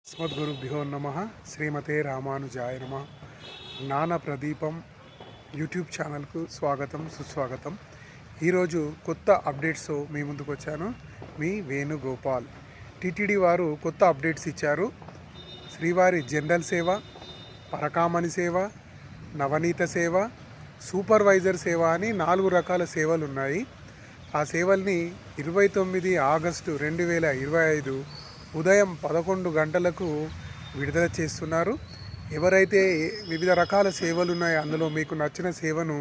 అస్మద్గురుభ్యో నమ. శ్రీమతే రామానుజాయ నమ. జ్ఞాన ప్రదీపం యూట్యూబ్ ఛానల్కు స్వాగతం, సుస్వాగతం. ఈరోజు కొత్త అప్డేట్స్ మీ ముందుకు వచ్చాను. మీ వేణుగోపాల్. టీటీడీ వారు కొత్త అప్డేట్స్ ఇచ్చారు. శ్రీవారి జనరల్ సేవ, పరకామణి సేవ, నవనీత సేవ, సూపర్వైజర్ సేవ అని 4 రకాల సేవలు ఉన్నాయి. ఆ సేవల్ని 29 ఆగస్టు 2025 ఉదయం 11 గంటలకు విడుదల చేస్తున్నారు. ఎవరైతే వివిధ రకాల సేవలు ఉన్నాయో అందులో మీకు నచ్చిన సేవను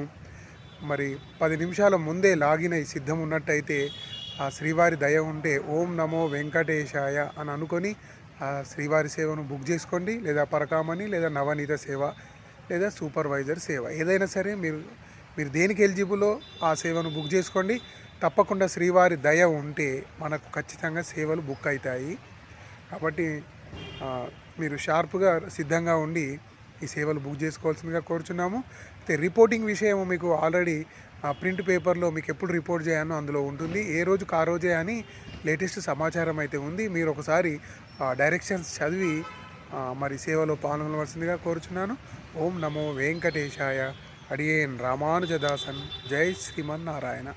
మరి 10 నిమిషాల ముందే లాగిన్ అయి సిద్ధం ఉన్నట్టయితే ఆ శ్రీవారి దయ ఉంటే ఓం నమో వెంకటేశాయ అని అనుకొని ఆ శ్రీవారి సేవను బుక్ చేసుకోండి. లేదా పరకామణి, లేదా నవనీత సేవ, లేదా సూపర్వైజర్ సేవ, ఏదైనా సరే మీరు దేనికి ఎలిజిబులో ఆ సేవను బుక్ చేసుకోండి. తప్పకుండా శ్రీవారి దయ ఉంటే మనకు ఖచ్చితంగా సేవలు బుక్ అవుతాయి. కాబట్టి మీరు షార్ప్గా సిద్ధంగా ఉండి ఈ సేవలు బుక్ చేసుకోవాల్సిందిగా కోరుచున్నాము. అయితే రిపోర్టింగ్ విషయం మీకు ఆల్రెడీ ప్రింట్ పేపర్లో మీకు ఎప్పుడు రిపోర్ట్ చేయాలో అందులో ఉంటుంది. ఏ రోజుకు ఆ రోజే అని లేటెస్ట్ సమాచారం అయితే ఉంది. మీరు ఒకసారి డైరెక్షన్స్ చదివి మరి సేవలో పాల్గొనవలసిందిగా కోరుచున్నాను. ఓం నమో వెంకటేశాయ. అడియేన్ రామానుజదాసన్. జై శ్రీమన్నారాయణ.